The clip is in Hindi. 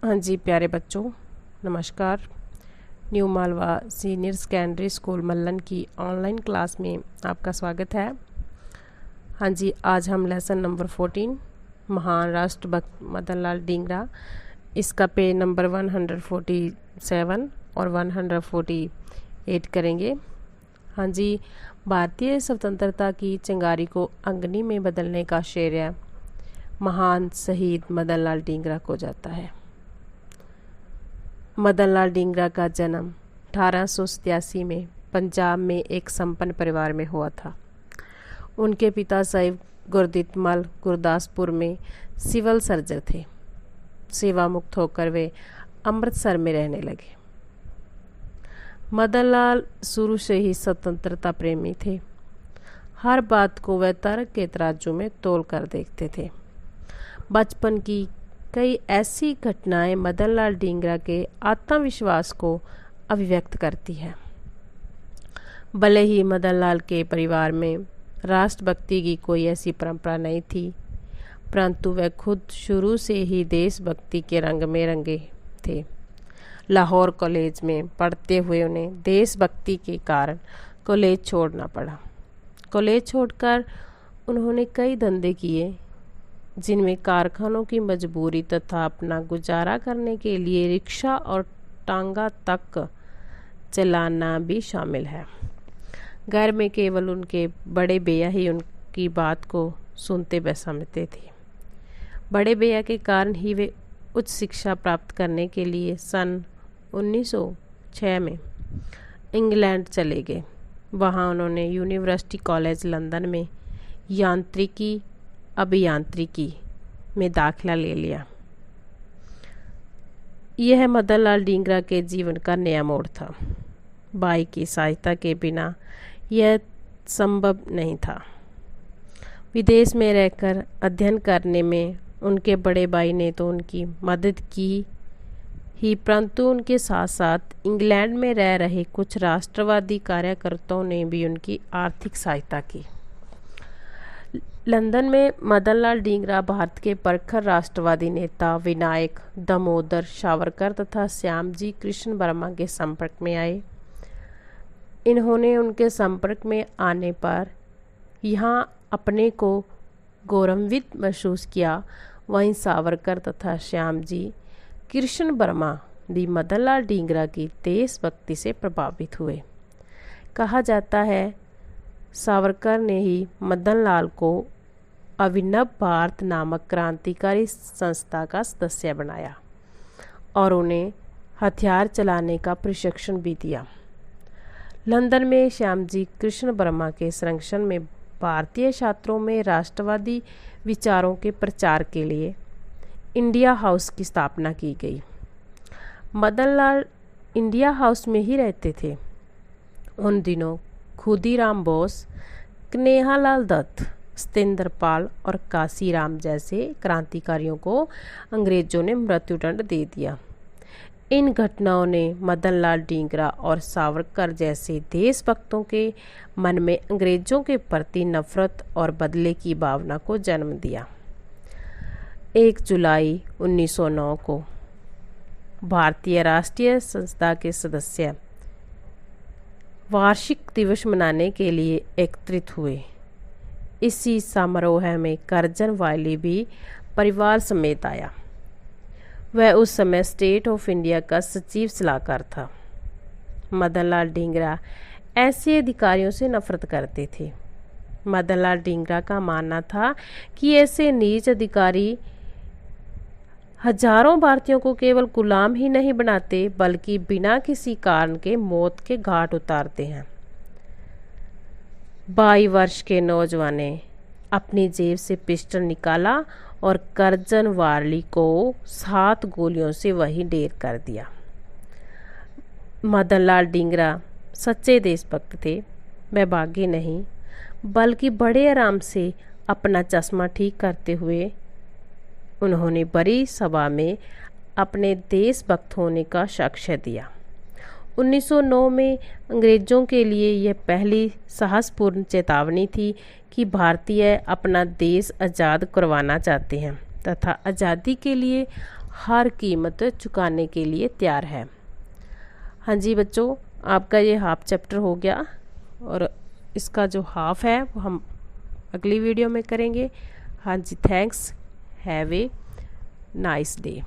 हाँ जी प्यारे बच्चों, नमस्कार। New Malwa senior secondary school Mallan की ऑनलाइन क्लास में आपका स्वागत है। हाँ जी, आज हम लेसन नंबर 14 महान राष्ट्रभक्त मदन लाल ढींगरा, इसका पेज नंबर 147 और 148 करेंगे। हाँ जी, भारतीय स्वतंत्रता की चिंगारी को अग्नि में बदलने का श्रेय महान शहीद मदन लाल ढींगरा को जाता है। मदन लाल ढींगरा का जन्म 1887 में पंजाब में एक संपन्न परिवार में हुआ था। उनके पिता साहिब गुरदीप मल गुरदासपुर में सिविल सर्जन थे। सेवा मुक्त होकर वे अमृतसर में रहने लगे। मदन लाल शुरू से ही स्वतंत्रता प्रेमी थे। हर बात को वह तर्क के तराजू में तोल कर देखते थे। बचपन की कई ऐसी घटनाएं मदन लाल ढींगरा के आत्मविश्वास को अभिव्यक्त करती है। भले ही मदन लाल के परिवार में राष्ट्रभक्ति की कोई ऐसी परंपरा नहीं थी, परंतु वह खुद शुरू से ही देशभक्ति के रंग में रंगे थे। लाहौर कॉलेज में पढ़ते हुए उन्हें देशभक्ति के कारण कॉलेज छोड़ना पड़ा। कॉलेज छोड़कर उन्होंने कई धंधे किए, जिनमें कारखानों की मजबूरी तथा अपना गुजारा करने के लिए रिक्शा और टांगा तक चलाना भी शामिल है। घर में केवल उनके बड़े भैया ही उनकी बात को सुनते व समझते थे। बड़े भैया के कारण ही वे उच्च शिक्षा प्राप्त करने के लिए सन 1906 में इंग्लैंड चले गए। वहाँ उन्होंने यूनिवर्सिटी कॉलेज लंदन में यांत्रिकी अभियांत्रिकी में दाखिला ले लिया। यह मदन लाल ढींगरा के जीवन का नया मोड़ था। भाई की सहायता के बिना यह संभव नहीं था। विदेश में रहकर अध्ययन करने में उनके बड़े भाई ने तो उनकी मदद की ही, परंतु उनके साथ साथ इंग्लैंड में रह रहे कुछ राष्ट्रवादी कार्यकर्ताओं ने भी उनकी आर्थिक सहायता की। लंदन में मदन लाल ढींगरा भारत के प्रखर राष्ट्रवादी नेता विनायक दामोदर सावरकर तथा श्यामजी कृष्ण वर्मा के संपर्क में आए। इन्होंने उनके संपर्क में आने पर यहाँ अपने को गौरवान्वित महसूस किया। वहीं सावरकर तथा श्यामजी कृष्ण वर्मा भी मदन लाल ढींगरा की देशभक्ति से प्रभावित हुए। कहा जाता है सावरकर ने ही मदन लाल को अभिनव भारत नामक क्रांतिकारी संस्था का सदस्य बनाया और उन्हें हथियार चलाने का प्रशिक्षण भी दिया। लंदन में श्यामजी कृष्ण वर्मा के संरक्षण में भारतीय छात्रों में राष्ट्रवादी विचारों के प्रचार के लिए इंडिया हाउस की स्थापना की गई। मदन लाल इंडिया हाउस में ही रहते थे। उन दिनों खुदीराम बोस, कन्हैयालाल दत्त, सत्येंद्रपाल और काशीराम जैसे क्रांतिकारियों को अंग्रेजों ने मृत्युदंड दे दिया। इन घटनाओं ने मदन लाल ढींगरा और सावरकर जैसे देशभक्तों के मन में अंग्रेजों के प्रति नफरत और बदले की भावना को जन्म दिया। 1 जुलाई 1909 को भारतीय राष्ट्रीय संस्था के सदस्य वार्षिक दिवस मनाने के लिए एकत्रित हुए। इसी समारोह में करजन वाली भी परिवार समेत आया। वह उस समय स्टेट ऑफ इंडिया का सचिव सलाहकार था। मदन लाल ढींगरा ऐसे अधिकारियों से नफरत करते थे। मदन लाल ढींगरा का मानना था कि ऐसे नीच अधिकारी हजारों भारतीयों को केवल गुलाम ही नहीं बनाते, बल्कि बिना किसी कारण के मौत के घाट उतारते हैं। 22 वर्ष के नौजवान ने अपनी जेब से पिस्टल निकाला और करजन वाली को 7 गोलियों से वहीं ढेर कर दिया। मदन लाल ढींगरा सच्चे देशभक्त थे। वह भागे नहीं, बल्कि बड़े आराम से अपना चश्मा ठीक करते हुए उन्होंने बड़ी सभा में अपने देशभक्त होने का साक्ष्य दिया। 1909 में अंग्रेजों के लिए यह पहली साहसपूर्ण चेतावनी थी कि भारतीय अपना देश आज़ाद करवाना चाहते हैं तथा आज़ादी के लिए हर कीमत चुकाने के लिए तैयार है। हाँ जी बच्चों, आपका ये हाफ चैप्टर हो गया और इसका जो हाफ है वो हम अगली वीडियो में करेंगे। हाँ जी, thanks, have a nice day.